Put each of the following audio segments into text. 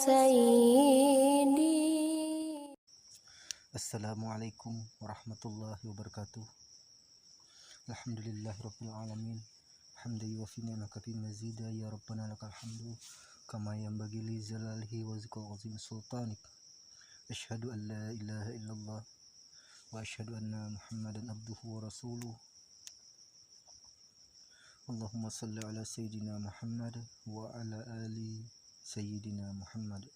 سيدي. Assalamualaikum warahmatullahi wabarakatuh. Alhamdulillahi rabbil alamin. Hamdan yuwafi ni'maka fi mazida ya rabbana lakal hamdu kama yanbaghi li jalalihi wa zikri azim sultanik. Asyhadu an la ilaha illallah wa asyhadu anna Muhammadan abduhu wa rasuluh. Allahumma salli ala sayyidina Muhammad wa ala ali sayyidina Muhammad.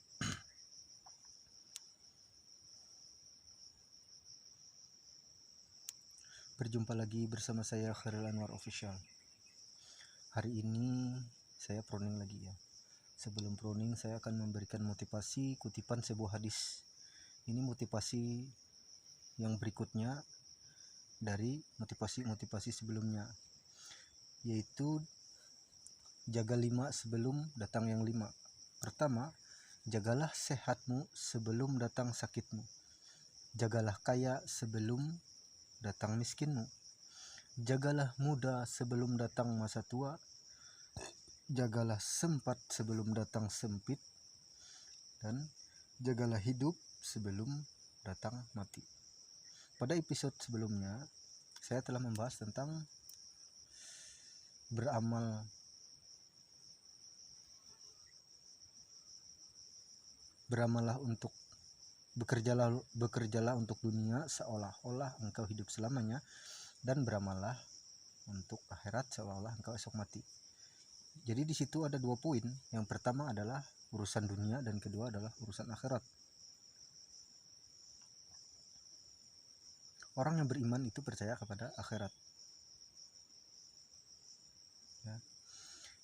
Berjumpa lagi bersama saya Khairil Anwar Official. Hari ini saya proning lagi ya. Sebelum proning saya akan memberikan motivasi kutipan sebuah hadis. Ini motivasi yang berikutnya dari motivasi sebelumnya, yaitu jaga 5 sebelum datang yang 5. Pertama, jagalah sehatmu sebelum datang sakitmu. Jagalah kaya sebelum datang miskinmu. Jagalah muda sebelum datang masa tua. Jagalah sempat sebelum datang sempit. Dan jagalah hidup sebelum datang mati. Pada episode sebelumnya saya telah membahas tentang beramal. Beramallah untuk bekerjalah untuk dunia seolah-olah engkau hidup selamanya, dan beramallah untuk akhirat seolah-olah engkau esok mati. Jadi di situ ada 2 poin. Yang pertama adalah urusan dunia dan kedua adalah urusan akhirat. Orang yang beriman itu percaya kepada akhirat. Ya.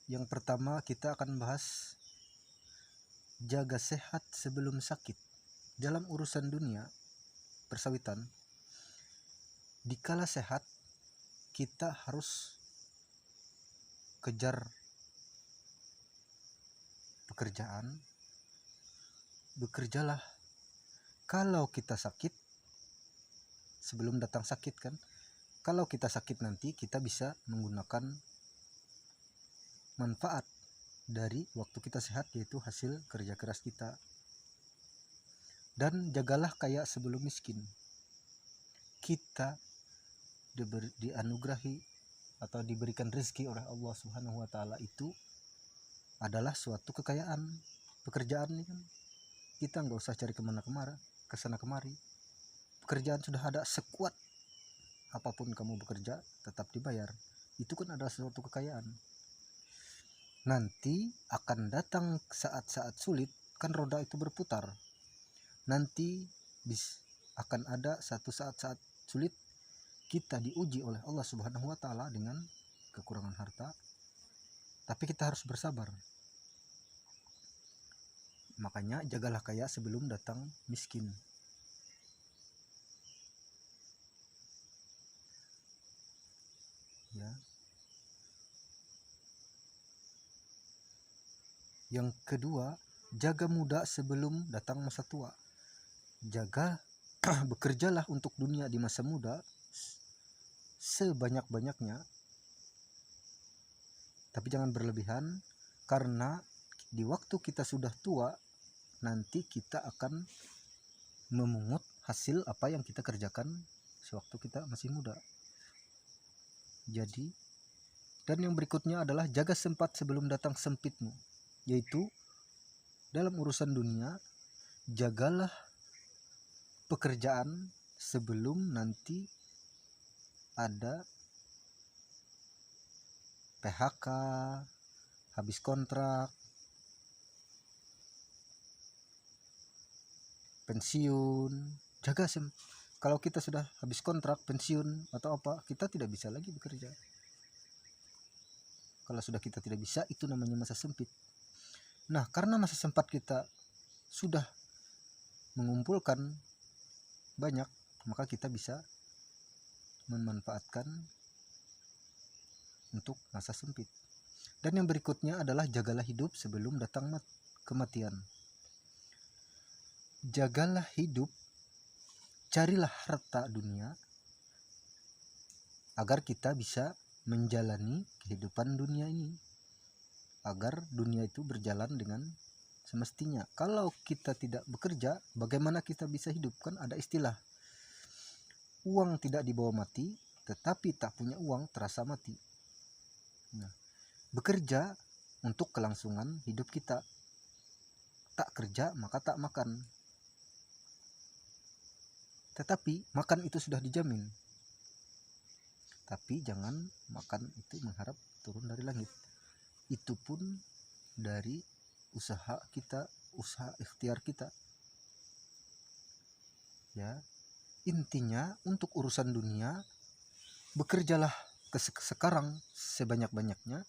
Yang pertama kita akan bahas jaga sehat sebelum sakit. Dalam urusan dunia persawitan, dikala sehat kita harus kejar pekerjaan. Bekerjalah. Kalau kita sakit, sebelum datang sakit kan, kalau kita sakit nanti kita bisa menggunakan manfaat dari waktu kita sehat, yaitu hasil kerja keras kita. Dan jagalah kaya sebelum miskin. Kita dianugerahi atau diberikan rezeki oleh Allah Subhanahu wa taala itu adalah suatu kekayaan. Pekerjaan ini kan kita nggak usah cari kesana kemari. Pekerjaan sudah ada, sekuat apapun kamu bekerja tetap dibayar. Itu kan adalah suatu kekayaan. Nanti akan datang saat-saat sulit, kan roda itu berputar. Nanti akan ada satu saat-saat sulit kita diuji oleh Allah Subhanahu wa taala dengan kekurangan harta, tapi kita harus bersabar. Makanya jagalah kaya sebelum datang miskin. Ya. Yang kedua, jaga muda sebelum datang masa tua. Bekerjalah untuk dunia di masa muda sebanyak-banyaknya, tapi jangan berlebihan, karena di waktu kita sudah tua nanti kita akan memungut hasil apa yang kita kerjakan sewaktu kita masih muda. Jadi, dan yang berikutnya adalah jaga sempat sebelum datang sempitmu, yaitu dalam urusan dunia jagalah pekerjaan sebelum nanti ada PHK, habis kontrak, pensiun. Kalau kita sudah habis kontrak, pensiun atau apa, kita tidak bisa lagi bekerja. Kalau sudah kita tidak bisa, itu namanya masa sempit. Nah, karena masa sempat kita sudah mengumpulkan banyak, maka kita bisa memanfaatkan untuk masa sempit. Dan yang berikutnya adalah jagalah hidup sebelum datang kematian. Jagalah hidup, carilah harta dunia agar kita bisa menjalani kehidupan dunia ini, agar dunia itu berjalan dengan semestinya. Kalau kita tidak bekerja, bagaimana kita bisa hidup? Kan ada istilah, uang tidak dibawa mati, tetapi tak punya uang terasa mati. Nah, bekerja untuk kelangsungan hidup kita. Tak kerja maka tak makan. Tetapi makan itu sudah dijamin. Tapi jangan makan itu mengharap turun dari langit. Itu pun dari usaha kita, usaha ikhtiar kita. Ya, intinya untuk urusan dunia, bekerjalah sekarang sebanyak-banyaknya,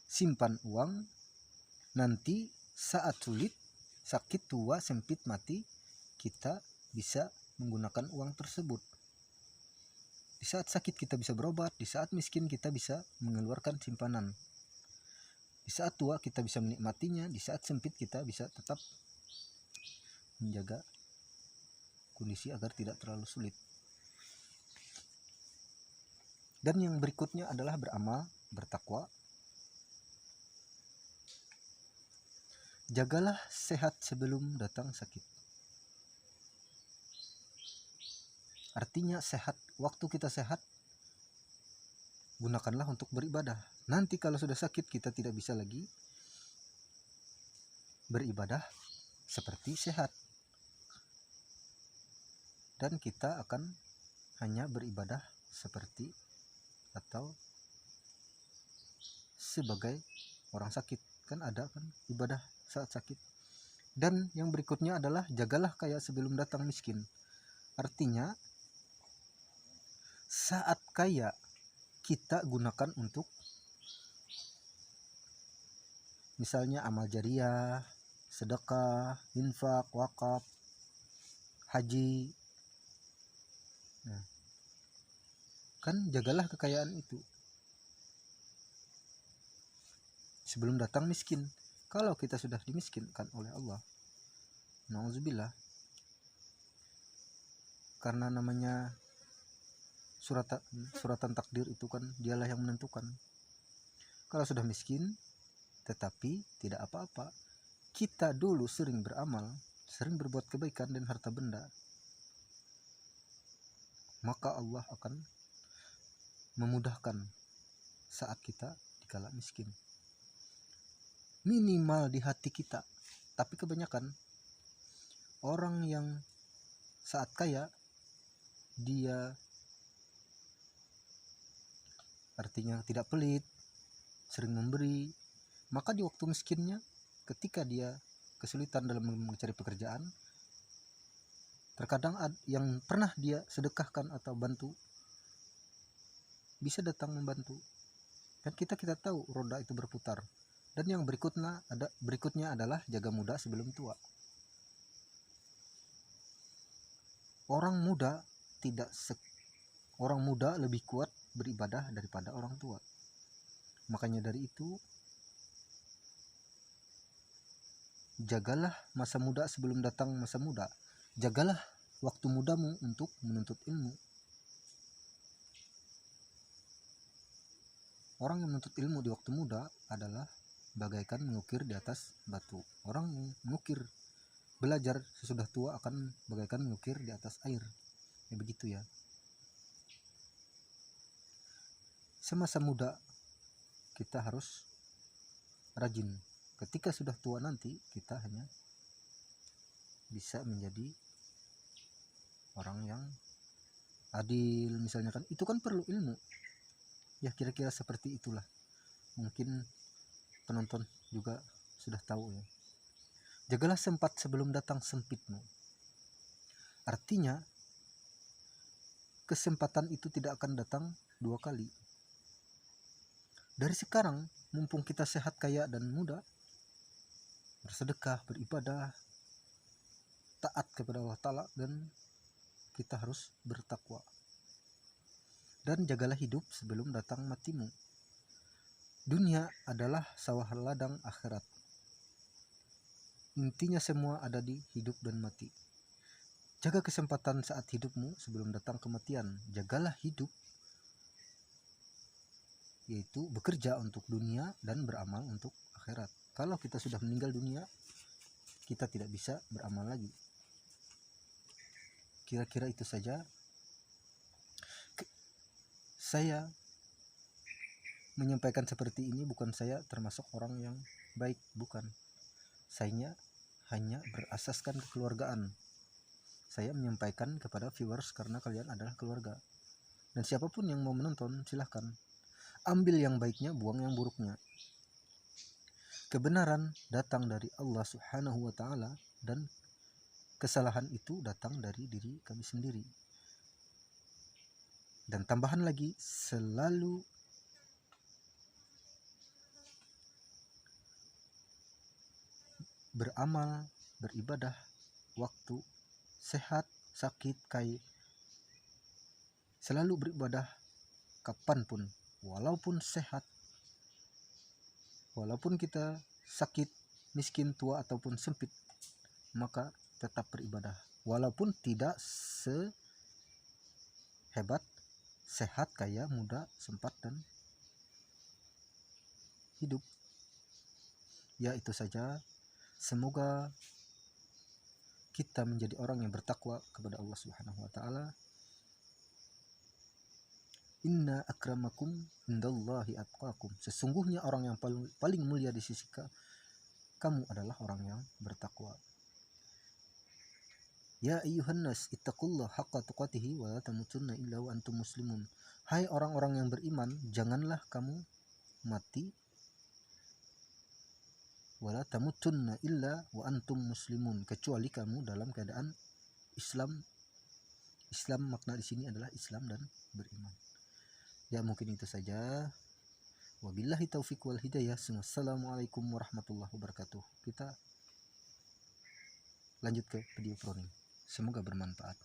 simpan uang, nanti saat sulit, sakit, tua, sempit, mati, kita bisa menggunakan uang tersebut. Di saat sakit kita bisa berobat, di saat miskin kita bisa mengeluarkan simpanan. Di saat tua kita bisa menikmatinya, di saat sempit kita bisa tetap menjaga kondisi agar tidak terlalu sulit. Dan yang berikutnya adalah beramal, bertakwa. Jagalah sehat sebelum datang sakit. Artinya sehat, waktu kita sehat, gunakanlah untuk beribadah. Nanti kalau sudah sakit kita tidak bisa lagi beribadah seperti sehat. Dan kita akan hanya beribadah seperti atau sebagai orang sakit. Kan ada kan ibadah saat sakit. Dan yang berikutnya adalah jagalah kaya sebelum datang miskin. Artinya saat kaya kita gunakan untuk misalnya amal jariah, sedekah, infak, wakaf, haji. Nah, kan jagalah kekayaan itu sebelum datang miskin. Kalau kita sudah dimiskinkan oleh Allah, na'udzubillah, karena namanya suratan takdir itu kan dialah yang menentukan. Kalau sudah miskin tetapi tidak apa-apa, kita dulu sering beramal, sering berbuat kebaikan dan harta benda, maka Allah akan memudahkan saat kita dikala miskin. Minimal di hati kita. Tapi kebanyakan orang yang saat kaya, dia artinya tidak pelit, sering memberi, maka di waktu miskinnya, ketika dia kesulitan dalam mencari pekerjaan, terkadang yang pernah dia sedekahkan atau bantu bisa datang membantu. Dan kita tahu roda itu berputar. Dan yang berikutnya adalah jaga muda sebelum tua. Orang muda lebih kuat beribadah daripada orang tua. Makanya dari itu, jagalah masa muda sebelum datang masa muda. Jagalah waktu mudamu untuk menuntut ilmu. Orang yang menuntut ilmu di waktu muda adalah bagaikan mengukir di atas batu. Orang yang belajar sesudah tua akan bagaikan mengukir di atas air. Ya begitu ya. Semasa muda kita harus rajin. Ketika sudah tua nanti kita hanya bisa menjadi orang yang adil misalnya kan. Itu kan perlu ilmu. Ya kira-kira seperti itulah. Mungkin penonton juga sudah tahu ya. Jagalah sempat sebelum datang sempitmu. Artinya kesempatan itu tidak akan datang dua kali. Dari sekarang mumpung kita sehat, kaya dan muda, bersedekah, beribadah, taat kepada Allah Ta'ala, dan kita harus bertakwa. Dan jagalah hidup sebelum datang matimu. Dunia adalah sawah ladang akhirat. Intinya semua ada di hidup dan mati. Jaga kesempatan saat hidupmu sebelum datang kematian. Jagalah hidup, yaitu bekerja untuk dunia dan beramal untuk akhirat. Kalau kita sudah meninggal dunia, kita tidak bisa beramal lagi. Kira-kira itu saja. Saya menyampaikan seperti ini bukan saya termasuk orang yang baik, bukan. Saya hanya berasaskan kekeluargaan. Saya menyampaikan kepada viewers karena kalian adalah keluarga. Dan siapapun yang mau menonton silahkan. Ambil yang baiknya, buang yang buruknya. Kebenaran datang dari Allah Subhanahu wa Ta'ala, dan kesalahan itu datang dari diri kami sendiri. Dan tambahan lagi, selalu beramal, beribadah, waktu sehat, sakit, kaya, selalu beribadah kapanpun, walaupun sehat, walaupun kita sakit, miskin, tua, ataupun sempit, maka tetap beribadah. Walaupun tidak sehebat, sehat, kaya, muda, sempat, dan hidup. Ya, itu saja. Semoga kita menjadi orang yang bertakwa kepada Allah Subhanahu wa Ta'ala. Inna akramakum indallahi atqakum. Sesungguhnya orang yang paling mulia di sisi kamu adalah orang yang bertakwa. Ya ayyuhan nas ittaqullaha haqqa tuqatih wa la tamutunna illa wa antum muslimun. Hai orang-orang yang beriman, janganlah kamu mati wala tamutunna illa wa antum muslimun, kecuali kamu dalam keadaan Islam. Islam makna di sini adalah Islam dan beriman. Ya, mungkin itu saja. Wabillahi taufiq wal hidayah. Assalamualaikum warahmatullahi wabarakatuh. Kita lanjut ke video proning. Semoga bermanfaat.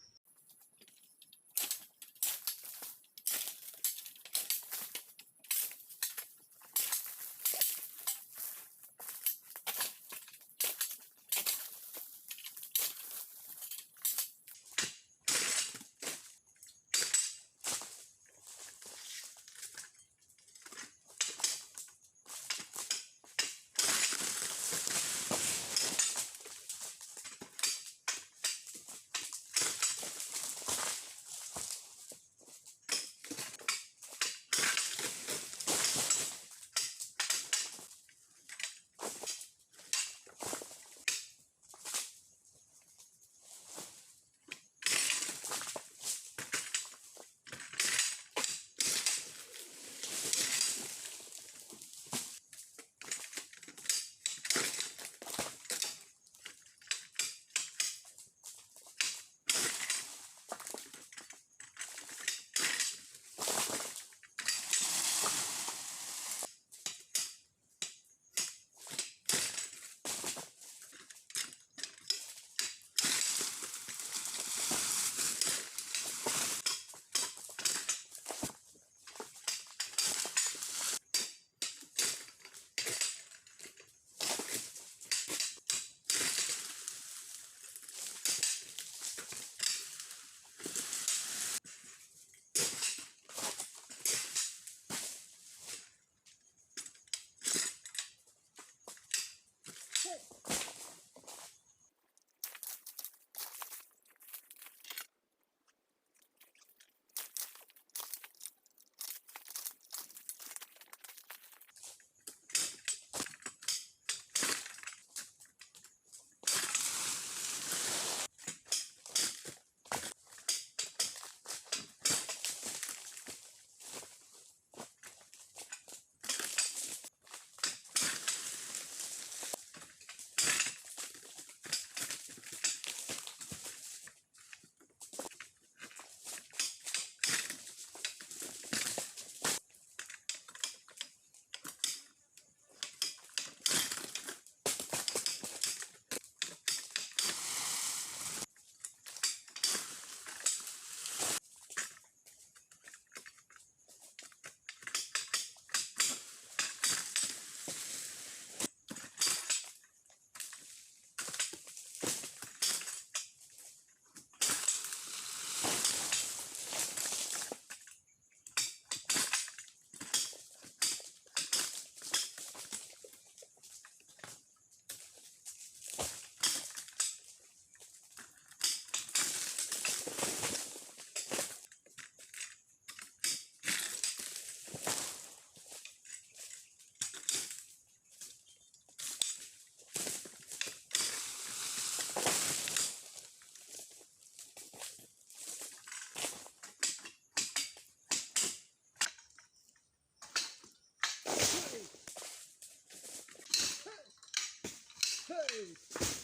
Woi.